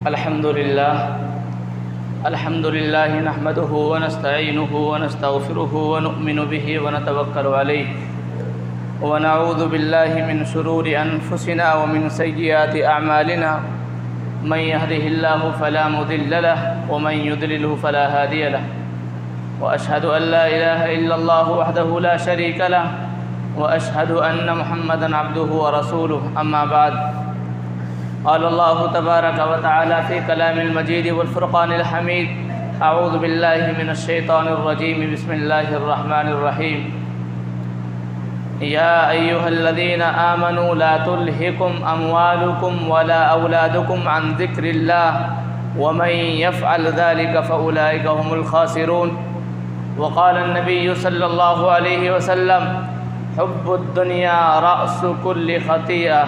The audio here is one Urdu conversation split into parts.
الحمد لله نحمده ونستعينه ونستغفره ونؤمن به ونتوكل عليه ونعوذ بالله من شرور أنفسنا ومن سيئات أعمالنا من يهده الله فلا مضل له ومن يضلله فلا هادي له وأشهد أن لا إله إلا الله وحده لا شريك له وأشهد أن محمدا عبده ورسوله أما بعد قال الله تبارك وتعالى في كلام المجيد والفرقان الحميد أعوذ بالله من الشيطان الرجيم بسم الله الرحمن الرحيم يا أيها الذين آمنوا لا تلهكم أموالكم ولا أولادكم عن ذكر الله ومن يفعل ذلك فأولئك هم الخاسرون وقال النبي صلى الله عليه وسلم حب الدنيا رأس كل خطيئة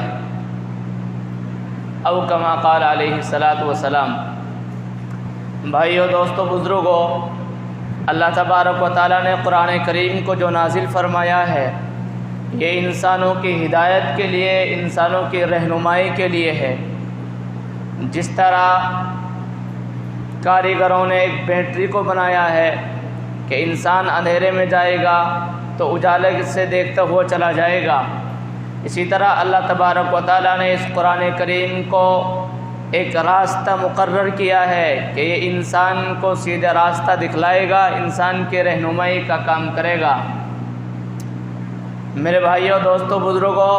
او کما قال علیہ الصلاۃ والسلام۔ بھائیو، دوستو، بزرگوں، اللہ تبارک و تعالیٰ نے قرآن کریم کو جو نازل فرمایا ہے یہ انسانوں کی ہدایت کے لیے، انسانوں کی رہنمائی کے لیے ہے۔ جس طرح کاریگروں نے ایک بیٹری کو بنایا ہے کہ انسان اندھیرے میں جائے گا تو اجالے سے دیکھتا ہوا چلا جائے گا، اسی طرح اللہ تبارک و تعالیٰ نے اس قرآن کریم کو ایک راستہ مقرر کیا ہے کہ یہ انسان کو سیدھا راستہ دکھلائے گا، انسان کے رہنمائی کا کام کرے گا۔ میرے بھائیوں، دوستوں، بزرگوں،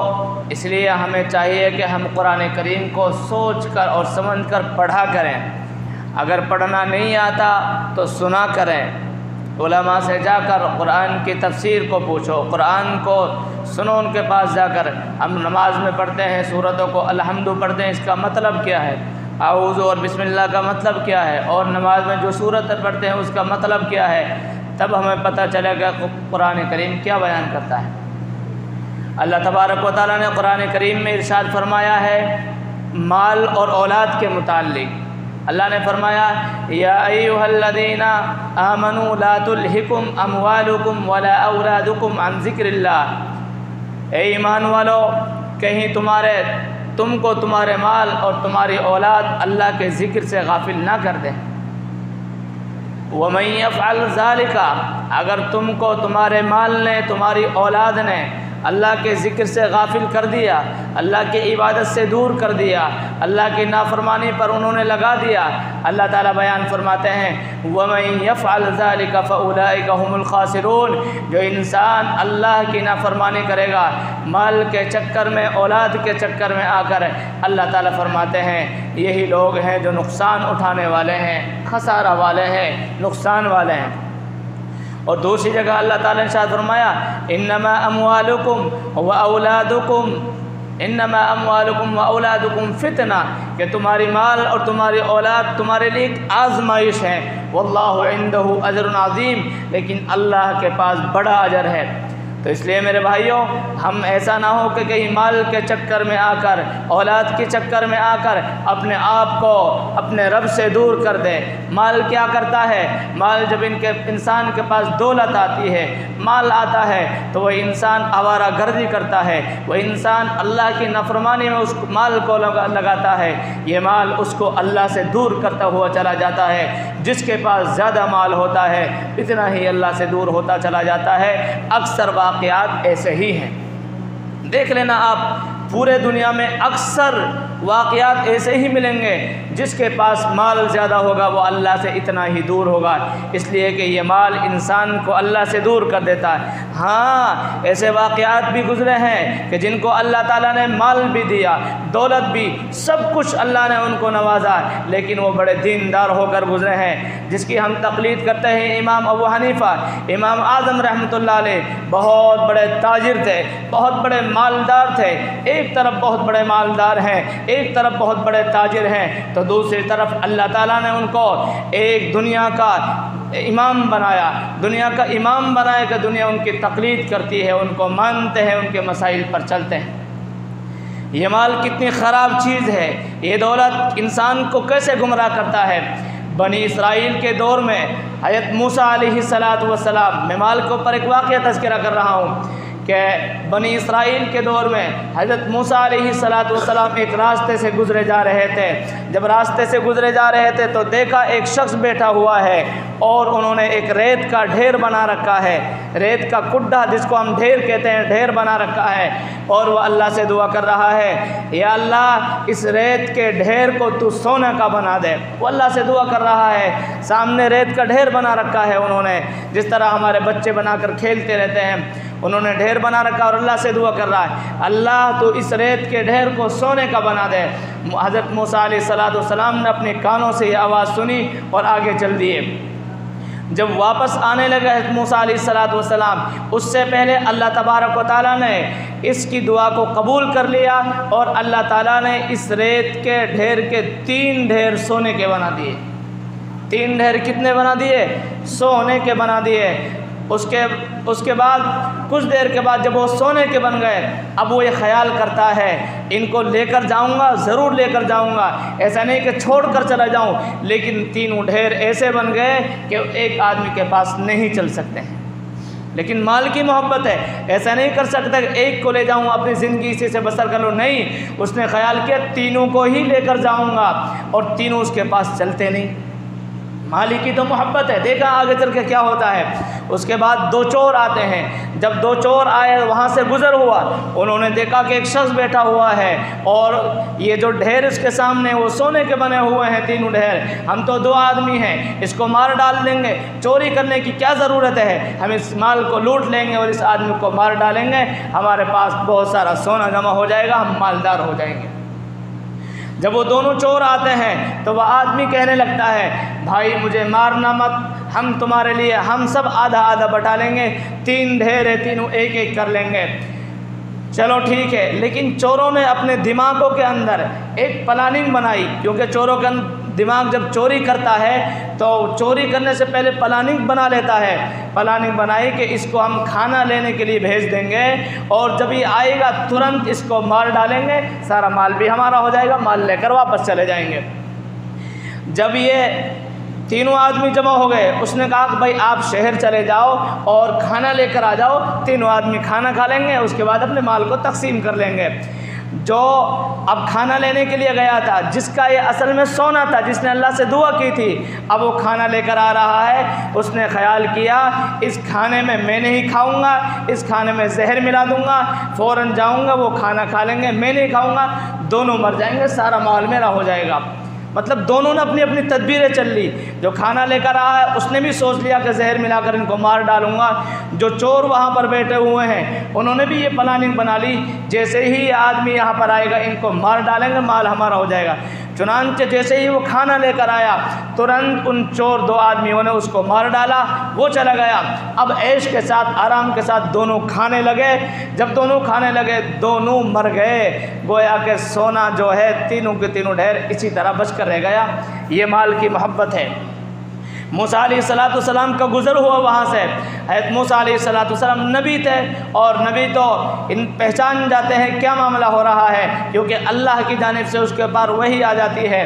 اس لیے ہمیں چاہیے کہ ہم قرآن کریم کو سوچ کر اور سمجھ کر پڑھا کریں۔ اگر پڑھنا نہیں آتا تو سنا کریں، علماء سے جا کر قرآن کی تفسیر کو پوچھو، قرآن کو سنو ان کے پاس جا کر۔ ہم نماز میں پڑھتے ہیں سورتوں کو الحمد پڑھتے ہیں، اس کا مطلب کیا ہے، اعوذ اور بسم اللہ کا مطلب کیا ہے، اور نماز میں جو سورت پڑھتے ہیں اس کا مطلب کیا ہے، تب ہمیں پتہ چلے گا کہ قرآن کریم کیا بیان کرتا ہے۔ اللہ تبارک و تعالیٰ نے قرآن کریم میں ارشاد فرمایا ہے مال اور اولاد کے متعلق۔ اللہ نے فرمایا یا ایھا الذین آمنوا لا تلہکم اموالکم ولا اولادکم عن ذکر اللہ، اے ایمان والو، کہیں تم کو تمہارے مال اور تمہاری اولاد اللہ کے ذکر سے غافل نہ کر دیں۔ ومن یفعل ذلک، اگر تم کو تمہارے مال نے، تمہاری اولاد نے اللہ کے ذکر سے غافل کر دیا، اللہ کی عبادت سے دور کر دیا، اللہ کی نافرمانی پر انہوں نے لگا دیا، اللہ تعالیٰ بیان فرماتے ہیں وَمَن يَفْعَلْ ذَلِكَ فَأُولَئِكَ هُمُ الْخَاسِرُونَ، جو انسان اللہ کی نافرمانی کرے گا مال کے چکر میں، اولاد کے چکر میں آ کر، اللہ تعالیٰ فرماتے ہیں یہی لوگ ہیں جو نقصان اٹھانے والے ہیں، خسارہ والے ہیں، نقصان والے ہیں۔ اور دوسری جگہ اللہ تعالیٰ نے ارشاد فرمایا انما اموالکم واولادکم فتنہ، کہ تمہاری مال اور تمہاری اولاد تمہارے لیے ایک آزمائش ہے، واللہ عندہ اجر عظیم، لیکن اللہ کے پاس بڑا اجر ہے۔ تو اس لیے میرے بھائیوں، ہم ایسا نہ ہو کہ کہیں مال کے چکر میں آ کر، اولاد کے چکر میں آ کر اپنے آپ کو اپنے رب سے دور کر دے۔ مال کیا کرتا ہے؟ مال جب انسان کے پاس دولت آتی ہے، مال آتا ہے تو وہ انسان آوارہ گردی کرتا ہے، وہ انسان اللہ کی نافرمانی میں اس مال کو لگاتا ہے، یہ مال اس کو اللہ سے دور کرتا ہوا چلا جاتا ہے۔ جس کے پاس زیادہ مال ہوتا ہے اتنا ہی اللہ سے دور ہوتا چلا جاتا ہے۔ اکثر واقعات ایسے ہی ہیں، دیکھ لینا آپ، پورے دنیا میں اکثر واقعات ایسے ہی ملیں گے، جس کے پاس مال زیادہ ہوگا وہ اللہ سے اتنا ہی دور ہوگا، اس لیے کہ یہ مال انسان کو اللہ سے دور کر دیتا ہے۔ ہاں، ایسے واقعات بھی گزرے ہیں کہ جن کو اللہ تعالیٰ نے مال بھی دیا، دولت بھی، سب کچھ اللہ نے ان کو نوازا، لیکن وہ بڑے دیندار ہو کر گزرے ہیں، جس کی ہم تقلید کرتے ہیں امام ابو حنیفہ، امام اعظم رحمۃ اللہ علیہ، بہت بڑے تاجر تھے، بہت بڑے مالدار تھے، ایک طرف بہت بڑے مالدار ہیں، ایک طرف بہت بڑے تاجر ہیں، تو دوسری طرف اللہ تعالیٰ نے ان کو ایک دنیا کا امام بنایا، دنیا کا امام بنایا کہ دنیا ان کی تقلید کرتی ہے، ان کو مانتے ہیں، ان کے مسائل پر چلتے ہیں۔ یہ مال کتنی خراب چیز ہے، یہ دولت انسان کو کیسے گمراہ کرتا ہے۔ بنی اسرائیل کے دور میں حضرت موسیٰ علیہ السلام، میں مال کے اوپر ایک واقعہ تذکرہ کر رہا ہوں کہ کہ بنی اسرائیل کے دور میں حضرت موسیٰ علیہ السلام ایک راستے سے گزرے جا رہے تھے۔ جب راستے سے گزرے جا رہے تھے تو دیکھا ایک شخص بیٹھا ہوا ہے اور انہوں نے ایک ریت کا ڈھیر بنا رکھا ہے، ریت کا کڈھا جس کو ہم ڈھیر کہتے ہیں، ڈھیر بنا رکھا ہے، اور وہ اللہ سے دعا کر رہا ہے، یا اللہ اس ریت کے ڈھیر کو تو سونے کا بنا دے۔ وہ اللہ سے دعا کر رہا ہے، سامنے ریت کا ڈھیر بنا رکھا ہے انہوں نے، جس طرح ہمارے بچے بنا کر کھیلتے رہتے ہیں، انہوں نے ڈھیر بنا رکھا اور اللہ سے دعا کر رہا ہے، اللہ تو اس ریت کے ڈھیر کو سونے کا بنا دے۔ حضرت موسیٰ علیہ السلام نے اپنے کانوں سے یہ آواز سنی اور آگے چل دیے۔ جب واپس آنے لگے حضرت موسیٰ علیہ السلام، اس سے پہلے اللہ تبارک و تعالیٰ نے اس کی دعا کو قبول کر لیا اور اللہ تعالیٰ نے اس ریت کے ڈھیر کے 3 ڈھیر سونے کے بنا دیے۔ 3 ڈھیر کتنے بنا دیے؟ سونے کے بنا دیے۔ اس کے بعد کچھ دیر کے بعد جب وہ سونے کے بن گئے، اب وہ یہ خیال کرتا ہے ان کو لے کر جاؤں گا، ضرور لے کر جاؤں گا، ایسا نہیں کہ چھوڑ کر چلا جاؤں، لیکن 3 ڈھیر ایسے بن گئے کہ ایک آدمی کے پاس نہیں چل سکتے ہیں، لیکن مال کی محبت ہے، ایسا نہیں کر سکتا کہ ایک کو لے جاؤں اپنی زندگی اسی سے بسر کر لوں، نہیں، اس نے خیال کیا 3 کو ہی لے کر جاؤں گا، اور 3 اس کے پاس چلتے نہیں۔ مالی کی تو محبت ہے، دیکھا آگے چل کے کیا ہوتا ہے۔ اس کے بعد 2 چور آتے ہیں، جب 2 چور آئے وہاں سے گزر ہوا، انہوں نے دیکھا کہ ایک شخص بیٹھا ہوا ہے اور یہ جو ڈھیر اس کے سامنے وہ سونے کے بنے ہوئے ہیں 3 ڈھیر، ہم تو 2 آدمی ہیں، اس کو مار ڈال دیں گے، چوری کرنے کی کیا ضرورت ہے، ہم اس مال کو لوٹ لیں گے اور اس آدمی کو مار ڈالیں گے، ہمارے پاس بہت سارا سونا جمع ہو جائے گا، ہم مالدار ہو جائیں گے۔ جب وہ دونوں چور آتے ہیں تو وہ آدمی کہنے لگتا ہے، بھائی مجھے مارنا مت، ہم تمہارے لیے ہم سب آدھا آدھا بٹا لیں گے، 3 ڈھیر ہے، تینوں ایک ایک کر لیں گے۔ چلو ٹھیک ہے، لیکن چوروں نے اپنے دماغوں کے اندر ایک پلاننگ بنائی، کیونکہ چوروں کا دماغ جب چوری کرتا ہے تو چوری کرنے سے پہلے پلاننگ بنا لیتا ہے، پلاننگ بنائی کہ اس کو ہم کھانا لینے کے لیے بھیج دیں گے اور جب یہ آئے گا ترنت اس کو مار ڈالیں گے، سارا مال بھی ہمارا ہو جائے گا، مال لے کر واپس چلے جائیں گے۔ جب یہ 3 آدمی جمع ہو گئے، اس نے کہا کہ بھائی آپ شہر چلے جاؤ اور کھانا لے کر آ جاؤ، 3 آدمی کھانا کھا لیں گے، اس کے بعد اپنے مال کو تقسیم کر لیں گے۔ جو اب کھانا لینے کے لیے گیا تھا، جس کا یہ اصل میں سونا تھا، جس نے اللہ سے دعا کی تھی، اب وہ کھانا لے کر آ رہا ہے، اس نے خیال کیا اس کھانے میں میں نہیں کھاؤں گا، اس کھانے میں زہر ملا دوں گا، فوراً جاؤں گا، وہ کھانا کھا لیں گے، میں نہیں کھاؤں گا، دونوں مر جائیں گے، سارا مال میرا ہو جائے گا۔ مطلب دونوں نے اپنی اپنی تدبیریں چل لی، جو کھانا لے کر آیا ہے اس نے بھی سوچ لیا کہ زہر ملا کر ان کو مار ڈالوں گا، جو چور وہاں پر بیٹھے ہوئے ہیں انہوں نے بھی یہ پلاننگ بنا لی، جیسے ہی یہ آدمی یہاں پر آئے گا ان کو مار ڈالیں گے، مال ہمارا ہو جائے گا۔ چنانچہ جیسے ہی وہ کھانا لے کر آیا، ترنت ان چور 2 آدمیوں نے اس کو مار ڈالا، وہ چلا گیا۔ اب عیش کے ساتھ آرام کے ساتھ دونوں کھانے لگے، جب دونوں کھانے لگے دونوں مر گئے، گویا کہ سونا جو ہے 3 کے 3 ڈھیر اسی طرح بچ کر رہ گیا۔ یہ مال کی محبت ہے۔ موسیٰ علیہ السلام کا گزر ہوا وہاں سے، حضرت موسیٰ علیہ السلام نبی تھے، اور نبی تو پہچان جاتے ہیں کیا معاملہ ہو رہا ہے، کیونکہ اللہ کی جانب سے اس کے پاس وحی آ جاتی ہے۔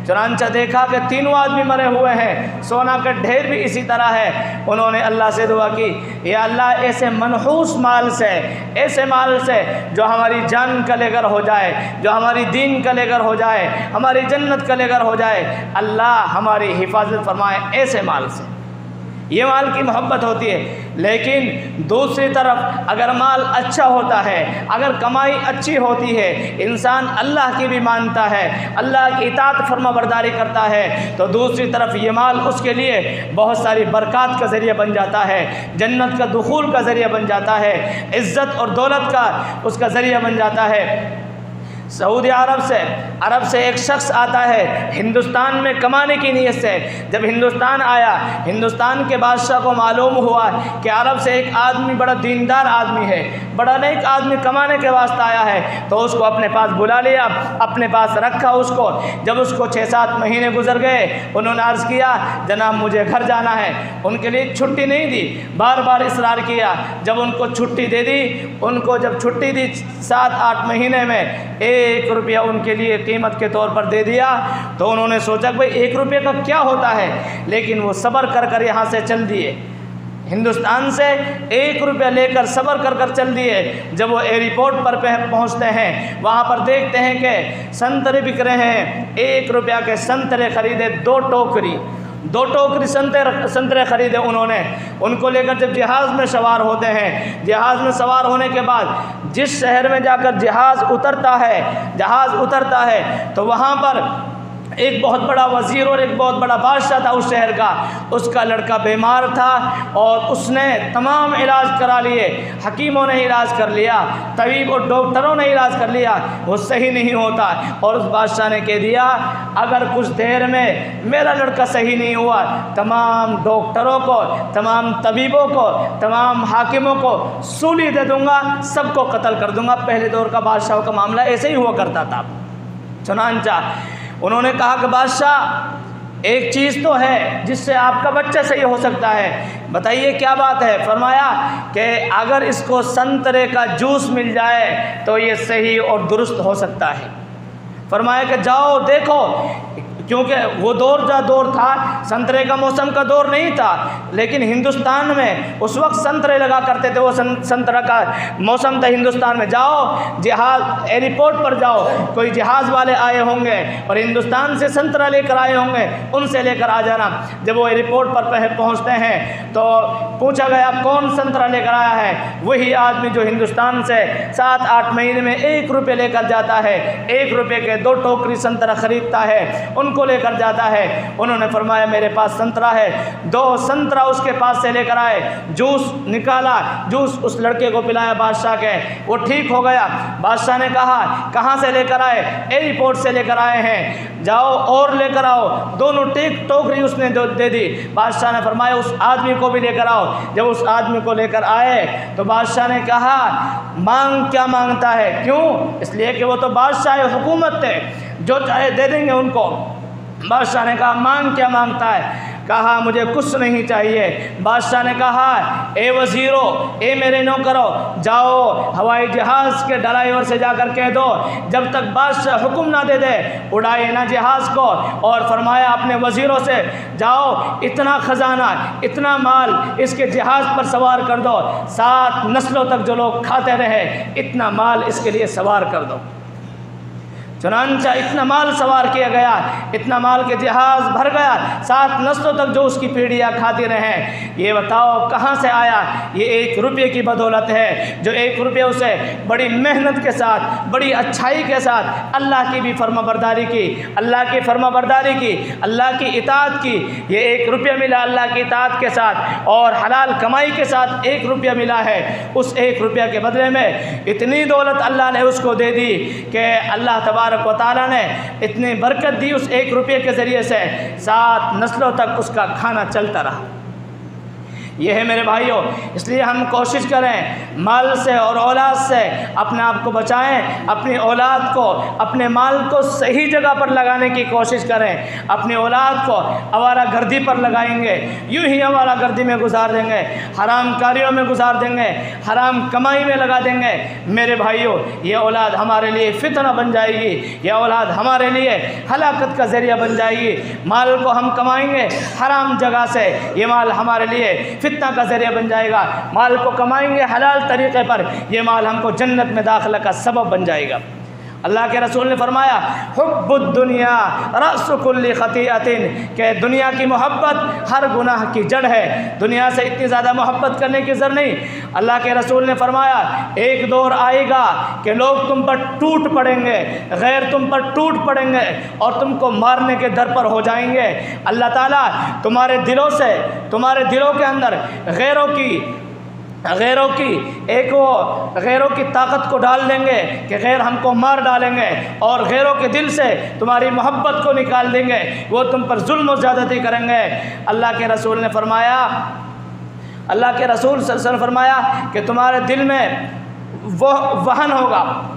چنانچہ دیکھا کہ 3 آدمی مرے ہوئے ہیں، سونا کا ڈھیر بھی اسی طرح ہے، انہوں نے اللہ سے دعا کی، یا اللہ ایسے منحوس مال سے، ایسے مال سے جو ہماری جان کا لے کر ہو جائے، جو ہماری دین کا لے کر ہو جائے، ہماری جنت کا لے کر ہو جائے، اللہ ہماری حفاظت فرمائے ایسے مال سے۔ یہ مال کی محبت ہوتی ہے۔ لیکن دوسری طرف اگر مال اچھا ہوتا ہے، اگر کمائی اچھی ہوتی ہے، انسان اللہ کی بھی مانتا ہے، اللہ کی اطاعت فرما برداری کرتا ہے، تو دوسری طرف یہ مال اس کے لیے بہت ساری برکات کا ذریعہ بن جاتا ہے، جنت کا دخول کا ذریعہ بن جاتا ہے، عزت اور دولت کا اس کا ذریعہ بن جاتا ہے۔ سعودی عرب سے ایک شخص آتا ہے ہندوستان میں کمانے کی نیت سے۔ جب ہندوستان آیا، ہندوستان کے بادشاہ کو معلوم ہوا کہ عرب سے ایک آدمی بڑا دیندار آدمی ہے، بڑا نیک آدمی کمانے کے واسطے آیا ہے، تو اس کو اپنے پاس بلا لیا، اپنے پاس رکھا اس کو۔ جب اس کو 6-7 مہینے گزر گئے، انہوں نے عرض کیا جناب مجھے گھر جانا ہے، ان کے لیے چھٹی نہیں دی، بار بار اصرار کیا۔ جب ان کو چھٹی دے دی، ان کو جب چھٹی دی 7-8 مہینے میں 1 روپیہ ان کے لیے قیمت کے طور پر دے دیا، تو انہوں نے سوچا کہ بھئی 1 روپے کا کیا ہوتا ہے، لیکن وہ صبر کر کر یہاں سے چل دیے۔ ہندوستان سے 1 روپیہ لے کر صبر کر کر چل دیے. جب وہ ایئرپورٹ پر پہنچتے ہیں وہاں پر دیکھتے ہیں کہ سنترے بک رہے ہیں. 1 روپیہ کے سنترے خریدے 2 ٹوکری سنترے خریدے انہوں نے. ان کو لے کر جب جہاز میں سوار ہوتے ہیں, جہاز میں سوار ہونے کے بعد جس شہر میں جا کر جہاز اترتا ہے تو وہاں پر ایک بہت بڑا وزیر اور ایک بہت بڑا بادشاہ تھا اس شہر کا. اس کا لڑکا بیمار تھا اور اس نے تمام علاج کرا لیے. حکیموں نے علاج کر لیا, طبیب اور ڈاکٹروں نے علاج کر لیا, وہ صحیح نہیں ہوتا. اور اس بادشاہ نے کہہ دیا اگر کچھ دیر میں میرا لڑکا صحیح نہیں ہوا, تمام ڈاکٹروں کو, تمام طبیبوں کو, تمام حاکموں کو سولی دے دوں گا, سب کو قتل کر دوں گا. پہلے دور کا بادشاہوں کا معاملہ ایسے ہی ہوا کرتا تھا. چنانچہ انہوں نے کہا کہ بادشاہ ایک چیز تو ہے جس سے آپ کا بچہ صحیح ہو سکتا ہے, بتائیے کیا بات ہے. فرمایا کہ اگر اس کو سنترے کا جوس مل جائے تو یہ صحیح اور درست ہو سکتا ہے. فرمایا کہ جاؤ دیکھو, کیونکہ وہ دور تھا, سنترے کا موسم کا دور نہیں تھا, لیکن ہندوستان میں اس وقت سنترے لگا کرتے تھے, وہ سنترا کا موسم تھا ہندوستان میں. جاؤ جہاز ایئرپورٹ پر جاؤ, کوئی جہاز والے آئے ہوں گے اور ہندوستان سے سنترا لے کر آئے ہوں گے, ان سے لے کر آ جانا. جب وہ ایئرپورٹ پر پہنچتے ہیں تو پوچھا گیا کون سنترا لے کر آیا ہے. وہی آدمی جو ہندوستان سے 7-8 مہینے میں 1 روپے لے کر جاتا ہے, 1 روپے کے 2 ٹوکری سنترا خریدتا ہے, ان کو لے کر جاتا ہے. انہوں نے فرمایا میرے پاس سنترا ہے. 2 سنترا اس کے پاس سے لے کر آئے, جوس نکالا, جوس اس لڑکے کو پلایا بادشاہ کے, وہ ٹھیک ہو گیا. بادشاہ نے کہا کہاں سے لے کر آئے؟ ایئرپورٹ سے لے کر آئے ہیں, جاؤ اور لے کر آؤ. دونوں ٹوکری اس نے دے دی. بادشاہ نے فرمایا اس آدمی کو بھی لے کر آؤ. جب اس آدمی کو لے کر آئے تو بادشاہ نے کہا مانگ کیا مانگتا ہے؟ کیوں؟ اس لیے کہ وہ تو بادشاہ حکومت تھے, جو چاہے دے دیں گے ان کو. بادشاہ نے کہا مانگ کیا مانگتا ہے؟ کہا مجھے کچھ نہیں چاہیے. بادشاہ نے کہا اے وزیرو, اے میرے نوکرو, جاؤ ہوائی جہاز کے ڈرائیور سے جا کر کہہ دو جب تک بادشاہ حکم نہ دے دے اڑائے نہ جہاز کو. اور فرمایا اپنے وزیروں سے جاؤ اتنا خزانہ, اتنا مال اس کے جہاز پر سوار کر دو, 7 نسلوں تک جو لوگ کھاتے رہے اتنا مال اس کے لیے سوار کر دو. چنانچہ اتنا مال سوار کیا گیا, اتنا مال کے جہاز بھر گیا, 7 نسلوں تک جو اس کی پیڑھیاں کھاتی رہیں. یہ بتاؤ کہاں سے آیا؟ یہ 1 روپے کی بدولت ہے, جو 1 روپے اسے بڑی محنت کے ساتھ, بڑی اچھائی کے ساتھ اللہ کی بھی فرما برداری کی, اللہ کی فرما برداری کی, اللہ کی اطاعت کی. یہ 1 روپیہ ملا اللہ کی اطاعت کے ساتھ, اور حلال کمائی کے ساتھ 1 روپیہ ملا ہے. اس 1 روپیہ کے بدلے میں اتنی دولت اللہ نے اس کو دے دی کہ اللہ تبارک و تعالیٰ نے اتنی برکت دی اس 1 روپے کے ذریعے سے, 7 نسلوں تک اس کا کھانا چلتا رہا. یہ ہے میرے بھائیوں, اس لیے ہم کوشش کریں مال سے اور اولاد سے اپنے آپ کو بچائیں, اپنی اولاد کو, اپنے مال کو صحیح جگہ پر لگانے کی کوشش کریں. اپنی اولاد کو آوارہ گردی پر لگائیں گے, یوں ہی آوارہ گردی میں گزار دیں گے, حرام کاریوں میں گزار دیں گے, حرام کمائی میں لگا دیں گے. میرے بھائیوں یہ اولاد ہمارے لیے فتنہ بن جائے گی, یہ اولاد ہمارے لیے ہلاکت کا ذریعہ بن جائے گی. مال کو ہم کمائیں گے حرام جگہ سے, یہ مال ہمارے لیے فتنہ کا ذریعہ بن جائے گا. مال کو کمائیں گے حلال طریقے پر, یہ مال ہم کو جنت میں داخلہ کا سبب بن جائے گا. اللہ کے رسول نے فرمایا حب الدنیا رأس کل خطیئۃ, کہ دنیا کی محبت ہر گناہ کی جڑ ہے. دنیا سے اتنی زیادہ محبت کرنے کی ضرورت نہیں. اللہ کے رسول نے فرمایا ایک دور آئے گا کہ لوگ تم پر ٹوٹ پڑیں گے, غیر تم پر ٹوٹ پڑیں گے اور تم کو مارنے کے در پر ہو جائیں گے. اللہ تعالیٰ تمہارے دلوں سے, تمہارے دلوں کے اندر غیروں کی طاقت کو ڈال دیں گے کہ غیر ہم کو مار ڈالیں گے, اور غیروں کے دل سے تمہاری محبت کو نکال دیں گے, وہ تم پر ظلم و زیادتی کریں گے. اللہ کے رسول نے فرمایا, اللہ کے رسول صلی اللہ علیہ وسلم نے فرمایا کہ تمہارے دل میں وہ وہن ہوگا,